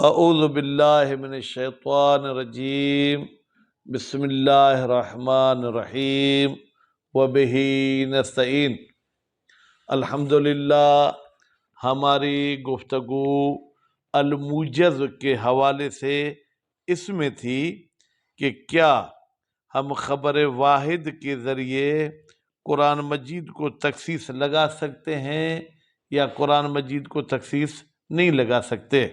اعوذ باللہ من الشیطان الرجیم بسم اللہ الرحمن الرحیم وبہ نستعین۔ الحمدللہ، ہماری گفتگو الموجز کے حوالے سے اس میں تھی کہ کیا ہم خبر واحد کے ذریعے قرآن مجید کو تخصیص لگا سکتے ہیں یا قرآن مجید کو تخصیص نہیں لگا سکتے۔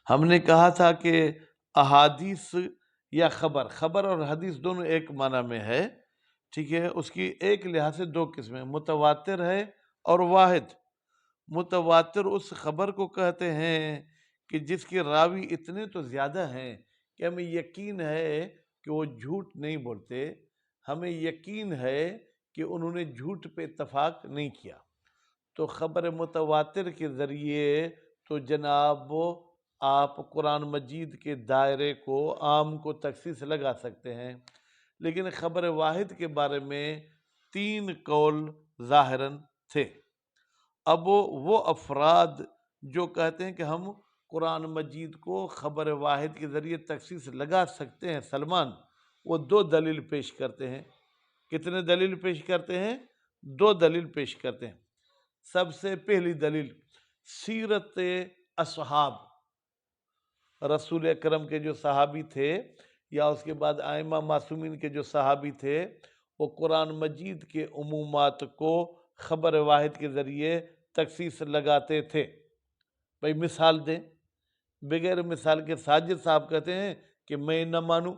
ہم نے کہا تھا کہ احادیث یا خبر اور حدیث دونوں ایک معنی میں ہے، ٹھیک ہے۔ اس کی ایک لحاظ سے دو قسمیں، متواتر ہے اور واحد۔ متواتر اس خبر کو کہتے ہیں کہ جس کے راوی اتنے تو زیادہ ہیں کہ ہمیں یقین ہے کہ وہ جھوٹ نہیں بولتے، ہمیں یقین ہے کہ انہوں نے جھوٹ پہ اتفاق نہیں کیا۔ تو خبر متواتر کے ذریعے تو جناب آپ قرآن مجید کے دائرے کو، عام کو تخصیص لگا سکتے ہیں، لیکن خبر واحد کے بارے میں 3 قول ظاہراً تھے۔ اب وہ افراد جو کہتے ہیں کہ ہم قرآن مجید کو خبر واحد کے ذریعے تخصیص لگا سکتے ہیں، سلمان، وہ 2 دلیل پیش کرتے ہیں۔ کتنے دلیل پیش کرتے ہیں؟ 2 دلیل پیش کرتے ہیں۔ سب سے پہلی دلیل سیرت اصحاب، رسول اکرم کے جو صحابی تھے یا اس کے بعد ائمہ معصومین کے جو صحابی تھے، وہ قرآن مجید کے عمومات کو خبر واحد کے ذریعے تخصیص لگاتے تھے۔ بھئی مثال دیں، بغیر مثال کے ساجد صاحب کہتے ہیں کہ میں نہ مانوں،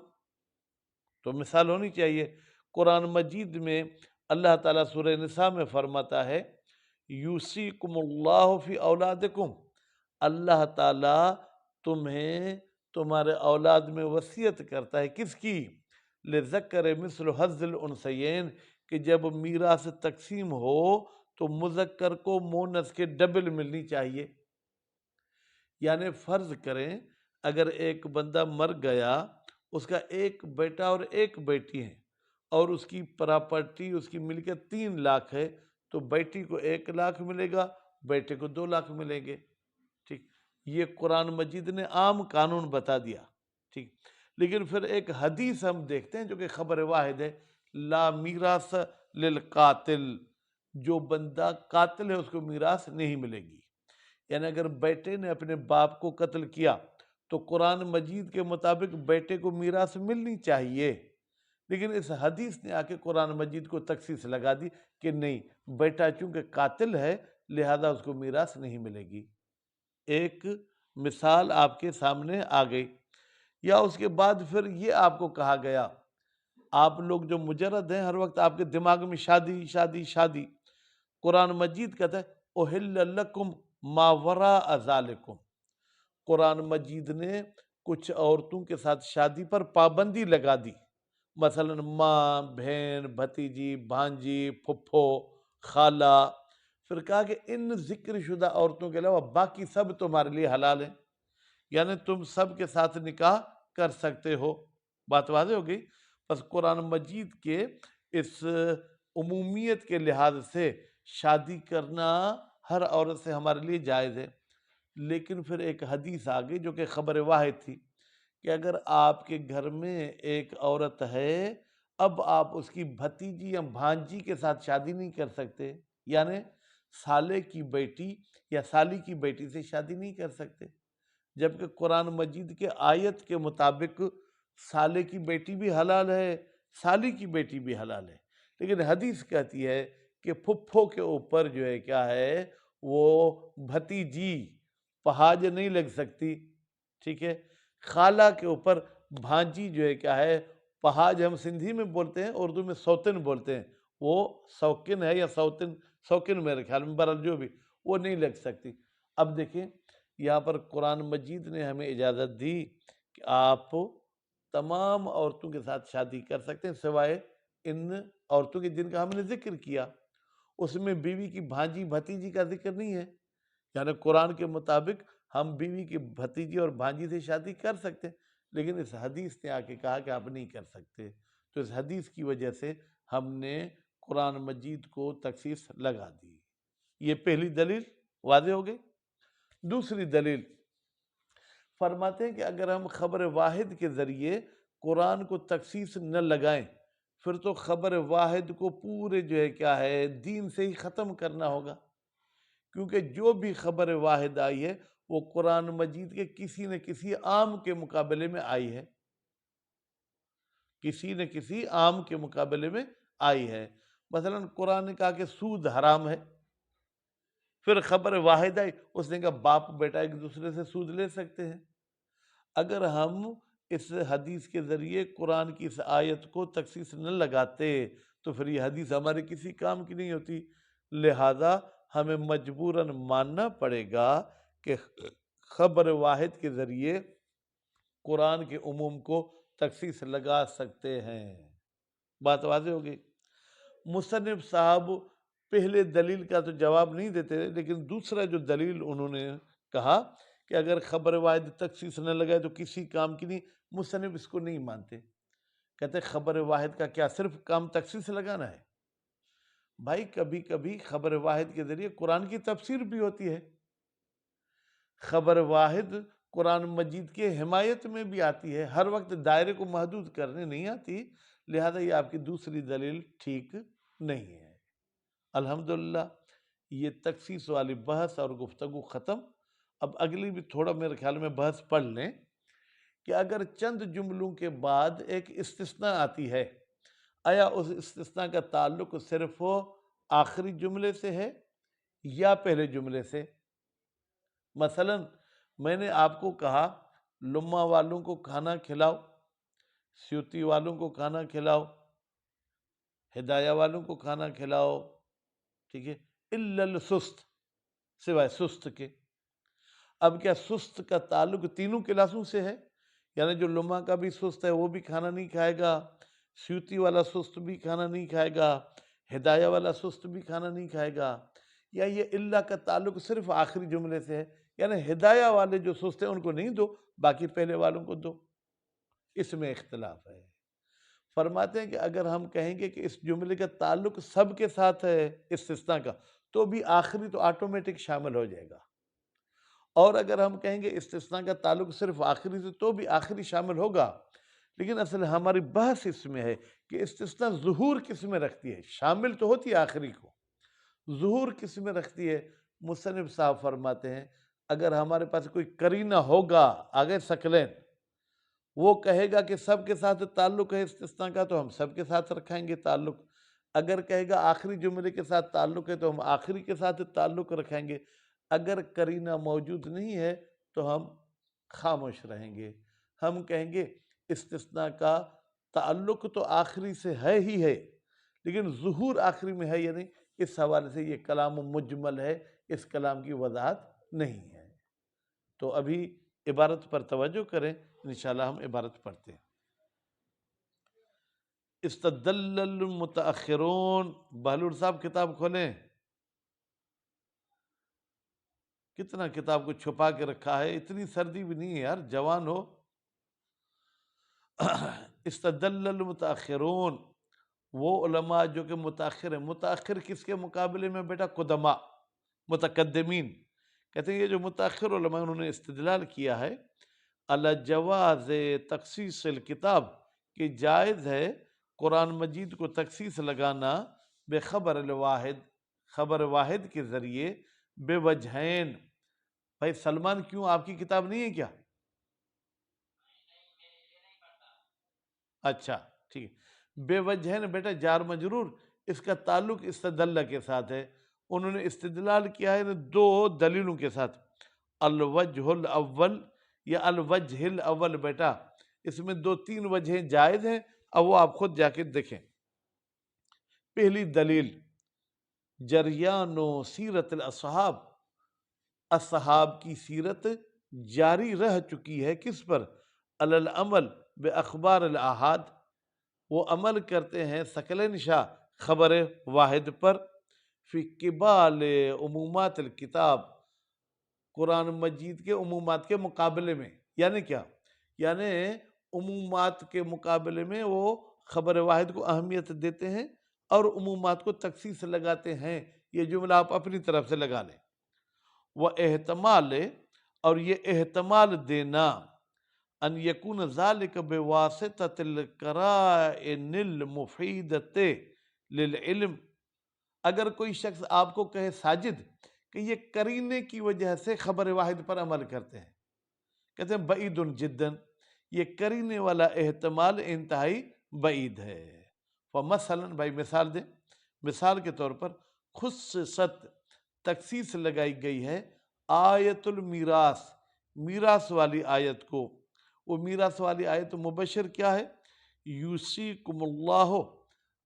تو مثال ہونی چاہیے۔ قرآن مجید میں اللہ تعالیٰ سورہ نساء میں فرماتا ہے یوصیکم اللہ فی اولادکم، اللہ تعالیٰ تمہیں تمہارے اولاد میں وصیت کرتا ہے، کس کی؟ لذکر مثل حظ الانثیین، کہ جب میراث تقسیم ہو تو مذکر کو مونث کے ڈبل ملنی چاہیے۔ یعنی فرض کریں اگر ایک بندہ مر گیا، اس کا ایک بیٹا اور ایک بیٹی ہیں، اور اس کی پراپرٹی، اس کی ملکیت 3 لاکھ ہے، تو بیٹی کو 1 لاکھ ملے گا، بیٹے کو 2 لاکھ ملیں گے، ٹھیک۔ یہ قرآن مجید نے عام قانون بتا دیا، ٹھیک۔ لیکن پھر ایک حدیث ہم دیکھتے ہیں جو کہ خبر واحد ہے، لا میراث للقاتل، جو بندہ قاتل ہے اس کو میراث نہیں ملے گی۔ یعنی اگر بیٹے نے اپنے باپ کو قتل کیا تو قرآن مجید کے مطابق بیٹے کو میراث ملنی چاہیے، لیکن اس حدیث نے آ کے قرآن مجید کو تخصیص لگا دی کہ نہیں، بیٹا چونکہ قاتل ہے لہذا اس کو میراث نہیں ملے گی۔ ایک مثال آپ کے سامنے آ گئی۔ یا اس کے بعد پھر یہ آپ کو کہا گیا، آپ لوگ جو مجرد ہیں ہر وقت آپ کے دماغ میں شادی شادی شادی، قرآن مجید کہتا ہے احل لکم ما وراء ذالکم، قرآن مجید نے کچھ عورتوں کے ساتھ شادی پر پابندی لگا دی، مثلا ماں، بہن، بھتیجی، بھانجی، پھپھو، خالہ، پھر کہا کہ ان ذکر شدہ عورتوں کے علاوہ باقی سب تمہارے لیے حلال ہیں، یعنی تم سب کے ساتھ نکاح کر سکتے ہو۔ بات واضح ہو گئی؟ بس قرآن مجید کے اس عمومیت کے لحاظ سے شادی کرنا ہر عورت سے ہمارے لیے جائز ہے۔ لیکن پھر ایک حدیث آ گئی جو کہ خبر واحد تھی کہ اگر آپ کے گھر میں ایک عورت ہے، اب آپ اس کی بھتیجی یا بھانجی کے ساتھ شادی نہیں کر سکتے، یعنی سالے کی بیٹی یا سالی کی بیٹی سے شادی نہیں کر سکتے، جبکہ قرآن مجید کے آیت کے مطابق سالے کی بیٹی بھی حلال ہے، سالی کی بیٹی بھی حلال ہے، لیکن حدیث کہتی ہے کہ پھپھو کے اوپر جو ہے کیا ہے، وہ بھتیجی پہاج نہیں لگ سکتی، ٹھیک ہے۔ خالہ کے اوپر بھانجی جو ہے کیا ہے، پہاج ہم سندھی میں بولتے ہیں، اردو میں سوتن بولتے ہیں، وہ سوکن ہے یا سوتن، سوکن میرے خیال میں، برحال جو بھی، وہ نہیں لگ سکتی۔ اب دیکھیں یہاں پر قرآن مجید نے ہمیں اجازت دی کہ آپ تمام عورتوں کے ساتھ شادی کر سکتے ہیں سوائے ان عورتوں کے جن کا ہم نے ذکر کیا، اس میں بیوی کی بھانجی بھتیجی کا ذکر نہیں ہے، یعنی قرآن کے مطابق ہم بیوی کی بھتیجی اور بھانجی سے شادی کر سکتے ہیں، لیکن اس حدیث نے آ کے کہا کہ آپ نہیں کر سکتے، تو اس حدیث کی وجہ سے ہم نے قرآن مجید کو تخصیص لگا دی۔ یہ پہلی دلیل واضح ہو گئی۔ دوسری دلیل فرماتے ہیں کہ اگر ہم خبر واحد کے ذریعے قرآن کو تخصیص نہ لگائیں پھر تو خبر واحد کو پورے جو ہے کیا ہے دین سے ہی ختم کرنا ہوگا، کیونکہ جو بھی خبر واحد آئی ہے وہ قرآن مجید کے کسی نہ کسی عام کے مقابلے میں آئی ہے، کسی نہ کسی عام کے مقابلے میں آئی ہے۔ مثلا قرآن نے کہا کہ سود حرام ہے، پھر خبر واحد آئی، اس نے کہا باپ بیٹا ایک دوسرے سے سود لے سکتے ہیں۔ اگر ہم اس حدیث کے ذریعے قرآن کی اس آیت کو تخصیص نہ لگاتے تو پھر یہ حدیث ہمارے کسی کام کی نہیں ہوتی، لہذا ہمیں مجبوراً ماننا پڑے گا کہ خبر واحد کے ذریعے قرآن کے عموم کو تخصیص لگا سکتے ہیں۔ بات واضح ہوگی۔ مصنف صاحب پہلے دلیل کا تو جواب نہیں دیتے، لیکن دوسرا جو دلیل انہوں نے کہا کہ اگر خبر واحد تخصیص نہ لگائے تو کسی کام کی نہیں، مصنف اس کو نہیں مانتے، کہتے خبر واحد کا کیا صرف کام تخصیص لگانا ہے؟ بھائی کبھی کبھی خبر واحد کے ذریعے قرآن کی تفسیر بھی ہوتی ہے، خبر واحد قرآن مجید کے حمایت میں بھی آتی ہے، ہر وقت دائرے کو محدود کرنے نہیں آتی، لہذا یہ آپ کی دوسری دلیل ٹھیک نہیں ہے۔ الحمدللہ یہ تخصیص والی بحث اور گفتگو ختم۔ اب اگلی بھی تھوڑا میرے خیال میں بحث پڑھ لیں کہ اگر چند جملوں کے بعد ایک استثناء آتی ہے، آیا اس استثناء کا تعلق صرف آخری جملے سے ہے یا پہلے جملے سے؟ مثلا میں نے آپ کو کہا لما والوں کو کھانا کھلاؤ، سیوتی والوں کو کھانا کھلاؤ، ہدایہ والوں کو کھانا کھلاؤ، ٹھیک ہے، الا السست، سوائے سست کے۔ اب کیا سست کا تعلق تینوں کلاسوں سے ہے؟ یعنی جو لما کا بھی سست ہے وہ بھی کھانا نہیں کھائے گا، سیوتی والا سست بھی کھانا نہیں کھائے گا، ہدایہ والا سست بھی کھانا نہیں کھائے گا، یا یہ اللہ کا تعلق صرف آخری جملے سے ہے، یعنی ہدایہ والے جو سست ہیں ان کو نہیں دو، باقی پہلے والوں کو دو؟ اس میں اختلاف ہے۔ فرماتے ہیں کہ اگر ہم کہیں گے کہ اس جملے کا تعلق سب کے ساتھ ہے استثناء کا، تو بھی آخری تو آٹومیٹک شامل ہو جائے گا، اور اگر ہم کہیں گے استثناء کا تعلق صرف آخری سے، تو بھی آخری شامل ہوگا۔ لیکن اصل ہماری بحث اس میں ہے کہ استثناء ظہور کس میں رکھتی ہے؟ شامل تو ہوتی ہے آخری کو، ظہور کس میں رکھتی ہے؟ مصنف صاحب فرماتے ہیں اگر ہمارے پاس کوئی قرینہ ہوگا، آگے سکلین، وہ کہے گا کہ سب کے ساتھ تعلق ہے استثناء کا تو ہم سب کے ساتھ رکھیں گے تعلق، اگر کہے گا آخری جملے کے ساتھ تعلق ہے تو ہم آخری کے ساتھ تعلق رکھیں گے، اگر قرینہ موجود نہیں ہے تو ہم خاموش رہیں گے، ہم کہیں گے استثناء کا تعلق تو آخری سے ہے ہی ہے، لیکن ظہور آخری میں ہے یا نہیں، اس حوالے سے یہ کلام مجمل ہے، اس کلام کی وضاحت نہیں ہے۔ تو ابھی عبارت پر توجہ کریں، انشاءاللہ ہم عبارت پڑھتے ہیں۔ استدل المتاخرون، بہلول صاحب کتاب کھولیں، کتنا کتاب کو چھپا کے رکھا ہے، اتنی سردی بھی نہیں ہے یار، جوان ہو۔ استدل المتاخرون، وہ علماء جو کہ متاخر ہیں، متاخر کس کے مقابلے میں بیٹا؟ قدماء، متقدمین، کہتے ہیں یہ جو متاخر علماء انہوں نے استدلال کیا ہے علی جواز تخصیص الکتاب، کہ جائز ہے قرآن مجید کو تخصیص لگانا بے خبر الواحد، خبر واحد کے ذریعے، بے وجہین۔ بھائی سلمان کیوں آپ کی کتاب نہیں ہے کیا؟ اچھا ٹھیک ہے، بے وجہین بیٹا جار مجرور، اس کا تعلق استدلہ کے ساتھ ہے، انہوں نے استدلال کیا ہے دو دلیلوں کے ساتھ، الوجہ الاول یا الوجہ الاول، بیٹا اس میں دو تین وجہیں جائز ہیں، اب وہ آپ خود جا کے دیکھیں۔ پہلی دلیل جریان و سیرت الاصحاب، اصحاب کی سیرت جاری رہ چکی ہے کس پر؟ علی العمل باخبار الاحاد، وہ عمل کرتے ہیں ثقلین شاہ خبر واحد پر، فی قبال عمومات الکتاب، قرآن مجید کے عمومات کے مقابلے میں، یعنی کیا؟ یعنی عمومات کے مقابلے میں وہ خبر واحد کو اہمیت دیتے ہیں اور عمومات کو تخصیص لگاتے ہیں، یہ جملہ آپ اپنی طرف سے لگا لیں۔ وہ احتمال اور یہ احتمال دینا ان یکون ذالک بواسطۃ القرائن المفیدۃ للعلم، اگر کوئی شخص آپ کو کہے ساجد کہ یہ کرینے کی وجہ سے خبر واحد پر عمل کرتے ہیں، کہتے ہیں بعید جداً، یہ کرینے والا احتمال انتہائی بعید ہے۔ فمثلاً، بھائی مثال دیں، مثال کے طور پر خصصت، تخصیص لگائی گئی ہے آیت المیراث، میراث والی آیت کو۔ وہ میراث والی آیت مبشر کیا ہے؟ یوصیکم اللہ،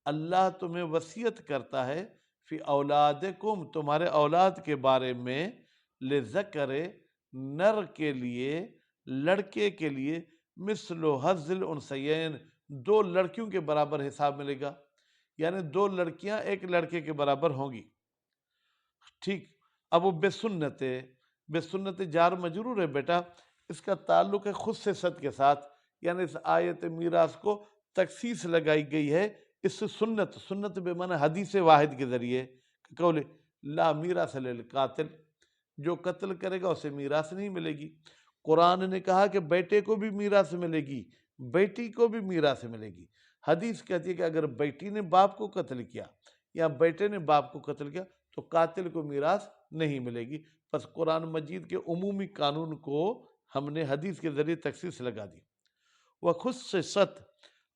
اللہ تمہیں وصیت کرتا ہے فی اولادکم، تمہارے اولاد کے بارے میں، لذکر، نر کے لیے، لڑکے کے لیے، مثل حظ الانثیین، دو لڑکیوں کے برابر حساب ملے گا، یعنی دو لڑکیاں ایک لڑکے کے برابر ہوں گی۔ ٹھیک، اب وہ بے سنت ہے، بے سنت جار مجرور ہے بیٹا، اس کا تعلق ہے خصصت کے ساتھ، یعنی اس آیت میراث کو تخصیص لگائی گئی ہے اس سنت، سنت بے معنی حدیث واحد کے ذریعے، قول لا میراث للقاتل، جو قتل کرے گا اسے میراث نہیں ملے گی۔ قرآن نے کہا کہ بیٹے کو بھی میراث ملے گی، بیٹی کو بھی میراث ملے گی۔ حدیث کہتی ہے کہ اگر بیٹی نے باپ کو قتل کیا یا بیٹے نے باپ کو قتل کیا تو قاتل کو میراث نہیں ملے گی۔ پس قرآن مجید کے عمومی قانون کو ہم نے حدیث کے ذریعے تخصیص لگا دی۔ وخصصت،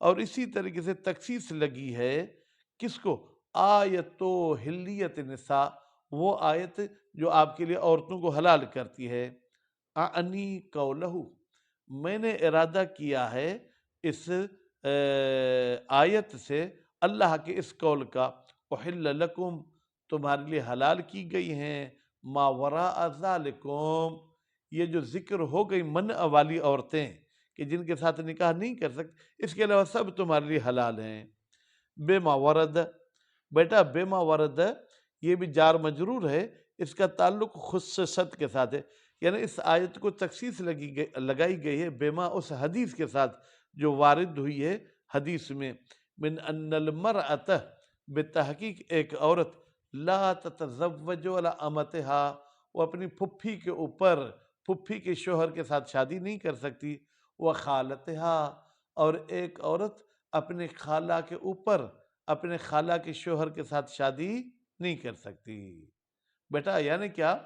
اور اسی طریقے سے تخصیص لگی ہے کس کو؟ آیت و حلیت نساء، وہ آیت جو آپ کے لیے عورتوں کو حلال کرتی ہے۔ اعنی قولہ، میں نے ارادہ کیا ہے اس آیت سے اللہ کے اس قول کا، احل لکم، تمہارے لیے حلال کی گئی ہیں، ما وراء ذالکم، یہ جو ذکر ہو گئی منع والی عورتیں کہ جن کے ساتھ نکاح نہیں کر سکتے، اس کے علاوہ سب تمہارے لیے حلال ہیں۔ بے ما ورد، بیٹا بے ما ورد یہ بھی جار مجرور ہے، اس کا تعلق خصصت کے ساتھ ہے، یعنی اس آیت کو تخصیص لگائی گئی ہے بے ما، اس حدیث کے ساتھ جو وارد ہوئی ہے حدیث میں، من ان المرأة، بتحقیق ایک عورت، لا تتزوج ولا امتہا، وہ اپنی پھپھی کے اوپر، پھپھی کے شوہر کے ساتھ شادی نہیں کر سکتی، وہ خالتہا، اور ایک عورت اپنے خالہ کے اوپر، اپنے خالہ کے شوہر کے ساتھ شادی نہیں کر سکتی۔ بیٹا یعنی کیا؟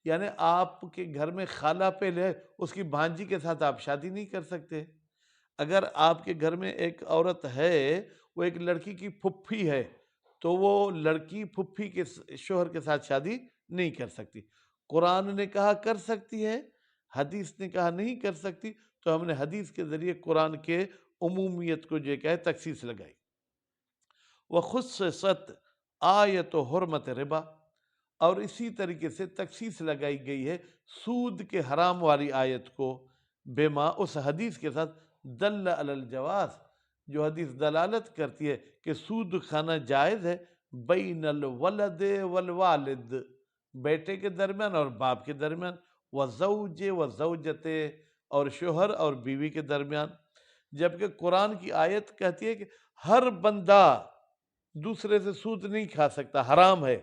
یعنی آپ کے گھر میں خالہ پہلے ہے، اس کی بھانجی کے ساتھ آپ شادی نہیں کر سکتے۔ اگر آپ کے گھر میں ایک عورت ہے، وہ ایک لڑکی کی پھپھی ہے، تو وہ لڑکی پھپھی کے شوہر کے ساتھ شادی نہیں کر سکتی۔ قرآن نے کہا کر سکتی ہے، حدیث نے کہا نہیں کر سکتی، تو ہم نے حدیث کے ذریعے قرآن کے عمومیت کو جو کہے تخصیص لگائی۔ وخصصت آیت حرمت ربا، اور اسی طریقے سے تخصیص لگائی گئی ہے سود کے حرام والی آیت کو، بما، اس حدیث کے ساتھ، دل علی الجواز، جو حدیث دلالت کرتی ہے کہ سود کھانا جائز ہے، بین الولد والوالد، بیٹے کے درمیان اور باپ کے درمیان، وزوج وزوجت، اور شوہر اور بیوی کے درمیان۔ جبکہ قرآن کی آیت کہتی ہے کہ ہر بندہ دوسرے سے سود نہیں کھا سکتا، حرام ہے،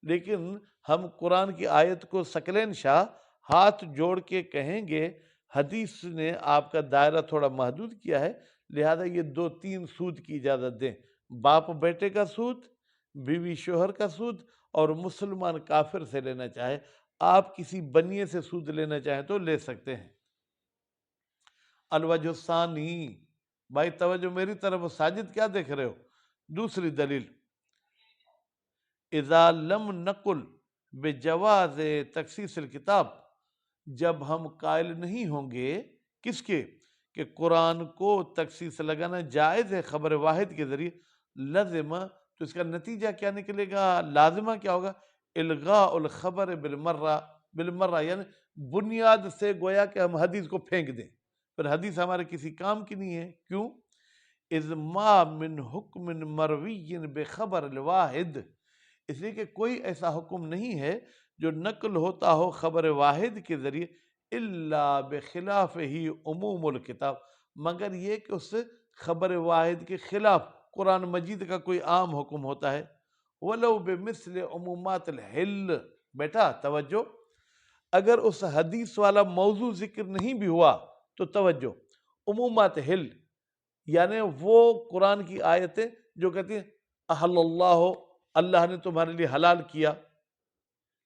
لیکن ہم قرآن کی آیت کو ثقلین شاہ ہاتھ جوڑ کے کہیں گے حدیث نے آپ کا دائرہ تھوڑا محدود کیا ہے، لہذا یہ 2-3 سود کی اجازت دیں، باپ بیٹے کا سود، بیوی شوہر کا سود، اور مسلمان کافر سے لینا چاہے، آپ کسی بنیے سے سود لینا چاہیں تو لے سکتے ہیں۔ الوجہ الثانی، بھائی توجہ میری طرف، ساجد کیا دیکھ رہے ہو؟ دوسری دلیل، اذا لم نقل بجواز تخصیص الکتاب، جب ہم قائل نہیں ہوں گے کس کے؟ کہ قرآن کو تخصیص لگانا جائز ہے خبر واحد کے ذریعے، لازمہ، تو اس کا نتیجہ کیا نکلے گا؟ لازمہ کیا ہوگا؟ الغاء الخبر بالمرہ، یعنی بنیاد سے گویا کہ ہم حدیث کو پھینک دیں، پھر حدیث ہمارے کسی کام کی نہیں ہے۔ کیوں؟ اذ ما من حکم مروی بخبر الواحد، اس لیے کہ کوئی ایسا حکم نہیں ہے جو نقل ہوتا ہو خبر واحد کے ذریعے، الا بخلاف ہی عموم الکتاب، مگر یہ کہ اس سے خبر واحد کے خلاف قرآن مجید کا کوئی عام حکم ہوتا ہے۔ ولو بمثل عمومات الحل، بیٹا توجہ، اگر اس حدیث والا موضوع ذکر نہیں بھی ہوا تو توجہ، عمومات حل، یعنی وہ قرآن کی آیتیں جو کہتی ہیں احل اللہ، اللہ نے تمہارے لیے حلال کیا،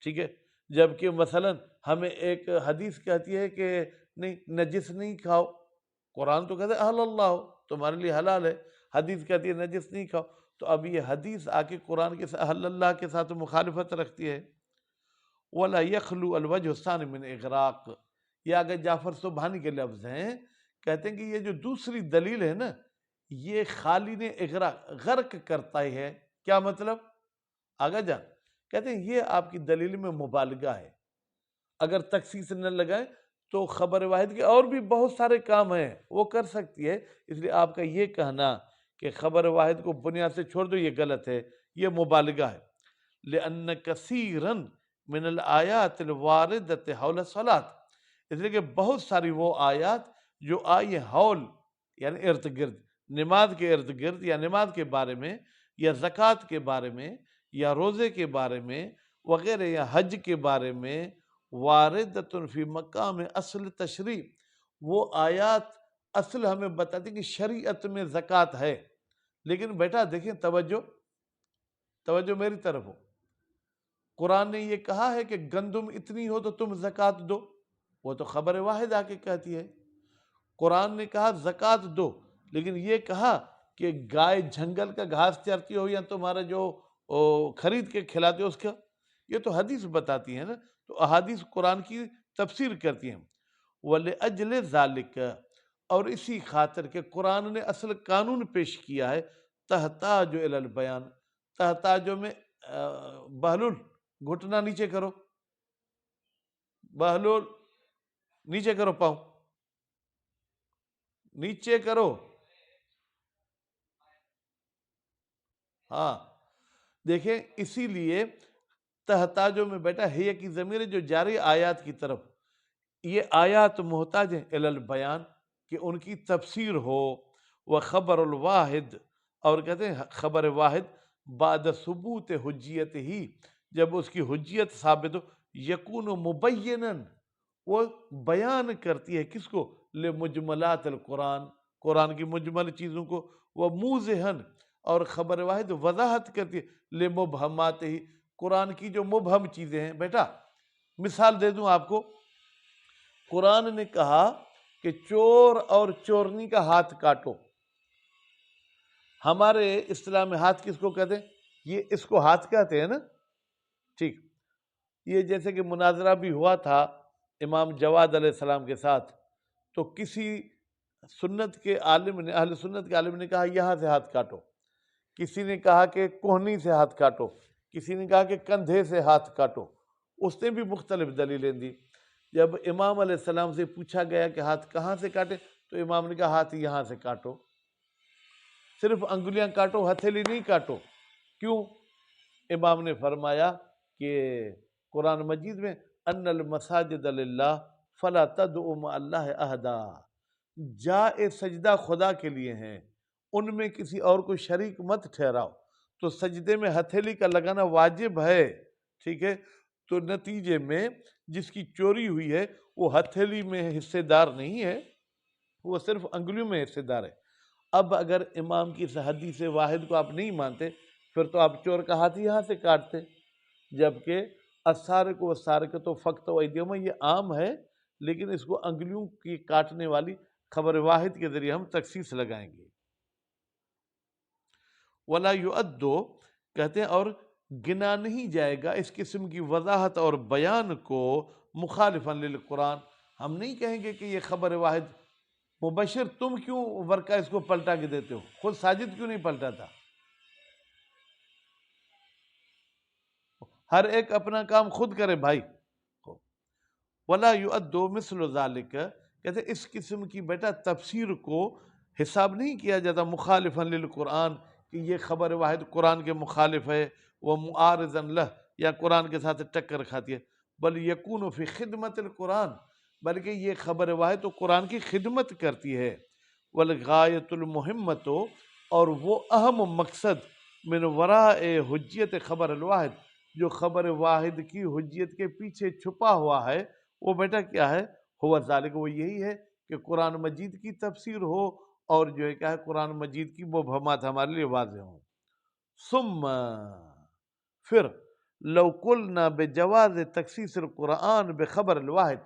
ٹھیک ہے، جبکہ مثلا ہمیں ایک حدیث کہتی ہے کہ نہیں نجس نہیں کھاؤ، قرآن تو کہتے ہیں احل اللہ تمہارے لیے حلال ہے، حدیث کہتی ہے نجس نہیں کھاؤ، تو اب یہ حدیث آ کے قرآن کے احل اللہ کے ساتھ مخالفت رکھتی ہے۔ وَلَا يَخْلُو الْوَجْهُ الثَّانِي مِنْ اغراق، یہ آگے جعفر سبحانی کے لفظ ہیں، کہتے ہیں کہ یہ جو دوسری دلیل ہے نا، یہ خالی نے اغراق غرق کرتا ہی ہے۔ کیا مطلب؟ آگے جان کہتے ہیں یہ آپ کی دلیل میں مبالغہ ہے، اگر تخصیص نہ لگائیں تو خبر واحد کے اور بھی بہت سارے کام ہیں وہ کر سکتی ہے، اس لیے آپ کا یہ کہنا کہ خبر واحد کو بنیاد سے چھوڑ دو یہ غلط ہے، یہ مبالغہ ہے۔ لأن کثیراً من الآیات الواردۃ حول الصلاۃ، اس لیے کہ بہت ساری وہ آیات جو آئی ہیں حول یعنی ارد گرد، نماز کے ارد گرد یا نماز کے بارے میں یا زکوٰۃ کے بارے میں یا روزے کے بارے میں وغیرہ یا حج کے بارے میں، واردۃ فی مقام اصل تشریع، وہ آیات اصل ہمیں بتاتی کہ شریعت میں زکوٰۃ ہے، لیکن بیٹا دیکھیں توجہ میری طرف ہو، قرآن نے یہ کہا ہے کہ گندم اتنی ہو تو تم زکوٰۃ دو، وہ تو خبر واحد آ کے کہتی ہے۔ قرآن نے کہا زکوٰۃ دو، لیکن یہ کہا کہ گائے جنگل کا گھاس چرتی ہو یا تمہارا جو خرید کے کھلاتے ہو اس کا، یہ تو حدیث بتاتی ہے نا، تو احادیث قرآن کی تفسیر کرتی ہیں۔ وَلِأَجْلِ ذَلِكَ، اور اسی خاطر کہ قرآن نے اصل قانون پیش کیا ہے، تحتاج الی البیان، تحتاجوں میں بہلول گھٹنا نیچے کرو، بہلول نیچے کرو، پاؤں نیچے کرو، ہاں دیکھیں اسی لیے تحتاجوں میں بیٹا ہے کی ضمیر جو جاری آیات کی طرف، یہ آیات محتاج ہیں الی البیان کہ ان کی تفسیر ہو، وہ خبر الواحد، اور کہتے ہیں خبر واحد بعد ثبوت حجیت ہی، جب اس کی حجیت ثابت ہو، یکون مبیناً، وہ بیان کرتی ہے کس کو، لمجملات القرآن، قرآن کی مجمل چیزوں کو، وہ موضحاً، اور خبر واحد وضاحت کرتی ہے لمبہمات ہی، قرآن کی جو مبہم چیزیں ہیں۔ بیٹا مثال دے دوں آپ کو، قرآن نے کہا کہ چور اور چورنی کا ہاتھ کاٹو، ہمارے اسلام میں ہاتھ کس کو کہتے ہیں؟ یہ اس کو ہاتھ کہتے ہیں نا، ٹھیک، یہ جیسے کہ مناظرہ بھی ہوا تھا امام جواد علیہ السلام کے ساتھ، تو کسی سنت کے عالم نے، اہل سنت کے عالم نے کہا یہاں سے ہاتھ کاٹو، کسی نے کہا کہ کوہنی سے ہاتھ کاٹو، کسی نے کہا کہ کندھے سے ہاتھ کاٹو، اس نے بھی مختلف دلیلیں دی۔ جب امام علیہ السلام سے پوچھا گیا کہ ہاتھ کہاں سے کاٹے، تو امام نے کہا ہاتھ یہاں سے کاٹو، صرف انگلیاں کاٹو، ہتھیلی نہیں کاٹو۔ کیوں؟ امام نے فرمایا کہ قرآن مجید میں ان المساجد للہ فلا تدعوا مع اللہ احدا، جائے سجدہ خدا کے لیے ہیں، ان میں کسی اور کو شریک مت ٹھہراؤ، تو سجدے میں ہتھیلی کا لگانا واجب ہے، ٹھیک ہے، تو نتیجے میں جس کی چوری ہوئی ہے وہ ہتھیلی میں حصے دار نہیں ہے، وہ صرف انگلیوں میں حصے دار ہے۔ اب اگر امام کی اس حدیث واحد کو آپ نہیں مانتے، پھر تو آپ چور کا ہاتھ یہاں سے کاٹتے، جبکہ السارق والسارقۃ فاقطعوا ایدیہما یہ عام ہے، لیکن اس کو انگلیوں کی کاٹنے والی خبر واحد کے ذریعے ہم تخصیص لگائیں گے۔ ولا یعد، کہتے ہیں اور گنا نہیں جائے گا اس قسم کی وضاحت اور بیان کو مخالفا للقرآن، ہم نہیں کہیں گے کہ یہ خبر واحد مبشر، تم کیوں ورقہ اس کو پلٹا کے دیتے ہو، خود ساجد کیوں نہیں پلٹا تھا؟ ہر ایک اپنا کام خود کرے بھائی۔ ولا یعد مثل ذالک، کہتے ہیں اس قسم کی بیٹا تفسیر کو حساب نہیں کیا جاتا مخالفا للقرآن کہ یہ خبر واحد قرآن کے مخالف ہے، وہ معارضا لہ یا قرآن کے ساتھ ٹکر کھاتی ہے، بل یکون فی خدمت القرآن، بلکہ یہ خبر واحد تو قرآن کی خدمت کرتی ہے، والغایۃ المہمت، اور وہ اہم مقصد من وراء حجیت خبر الواحد، جو خبر واحد کی حجیت کے پیچھے چھپا ہوا ہے وہ بیٹا کیا ہے؟ ہوا ذالک، وہ یہی ہے کہ قرآن مجید کی تفسیر ہو اور جو ہے کیا ہے قرآن مجید کی مبہمات ہمارے لیے واضح ہوں۔ ثم، پھر لو قلنا بجواز تخصیص القرآن بخبر الواحد،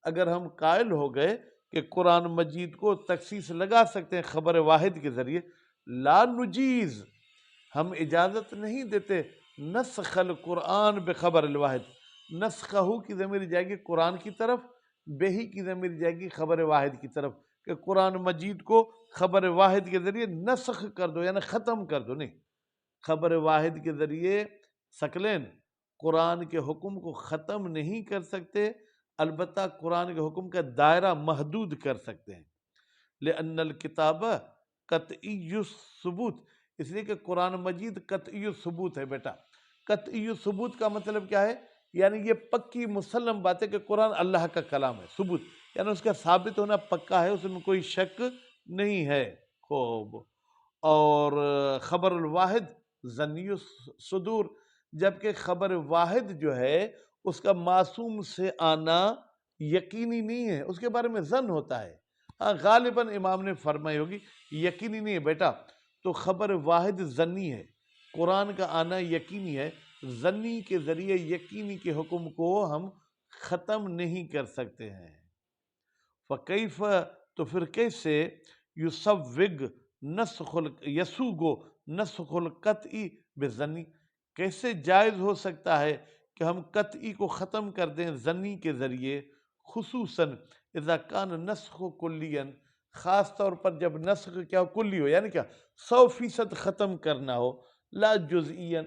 اگر ہم قائل ہو گئے کہ قرآن مجید کو تخصیص لگا سکتے ہیں خبر واحد کے ذریعے، لا نجیز، ہم اجازت نہیں دیتے نسخ القرآن بخبر الواحد، نسخہ کی ضمیر جائے گی قرآن کی طرف، بہی کی ضمیر جائے گی خبر واحد کی طرف، کہ قرآن مجید کو خبر واحد کے ذریعے نسخ کر دو، یعنی ختم کر دو، نہیں، خبر واحد کے ذریعے ثقلین قرآن کے حکم کو ختم نہیں کر سکتے، البتہ قرآن کے حکم کا دائرہ محدود کر سکتے ہیں۔ لأن الکتاب قطعی الثبوت، اس لیے کہ قرآن مجید قطعی الثبوت ہے بیٹا۔ قطعی الثبوت کا مطلب کیا ہے؟ یعنی یہ پکی مسلم بات ہے کہ قرآن اللہ کا کلام ہے، ثبوت یعنی اس کا ثابت ہونا پکا ہے، اس میں کوئی شک نہیں ہے۔ خوب، اور خبر الواحد ظنی الصدور، جبکہ خبر واحد جو ہے اس کا معصوم سے آنا یقینی نہیں ہے، اس کے بارے میں ظن ہوتا ہے۔ ہاں غالباً امام نے فرمائی ہوگی یقینی نہیں ہے بیٹا، تو خبر واحد ظنی ہے، قرآن کا آنا یقینی ہے، ظنی کے ذریعے یقینی کے حکم کو ہم ختم نہیں کر سکتے ہیں۔ فکیف، تو پھر کیسے یسوگ نسخ یسوگو نسخ القطعی بظنی، کیسے جائز ہو سکتا ہے کہ ہم قطعی کو ختم کر دیں ظنی کے ذریعے، خصوصاً اذا کان نسخ کلیا، خاص طور پر جب نسخ کیا کلی ہو، یعنی کیا 100% ختم کرنا ہو، لا جزئیا،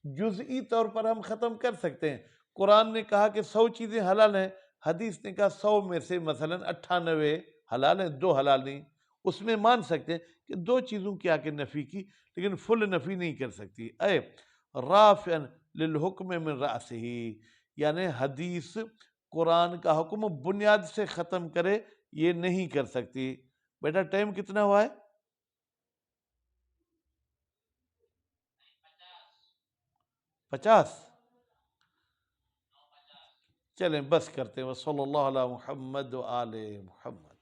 جزئی طور پر ہم ختم کر سکتے ہیں۔ قرآن نے کہا کہ 100 چیزیں حلال ہیں، حدیث نے کہا 100 میں سے مثلا 98 حلال ہیں، 2 حلال نہیں، اس میں مان سکتے ہیں کہ 2 چیزوں کی آ کے نفی کی، لیکن فل نفی نہیں کر سکتی۔ اے رافعا للحکم من رأسہ، یعنی حدیث قرآن کا حکم بنیاد سے ختم کرے یہ نہیں کر سکتی۔ بیٹا ٹائم کتنا ہوا ہے؟ 50؟ چلیں بس کرتے ہیں۔ وصلی اللہ علی محمد و آل محمد۔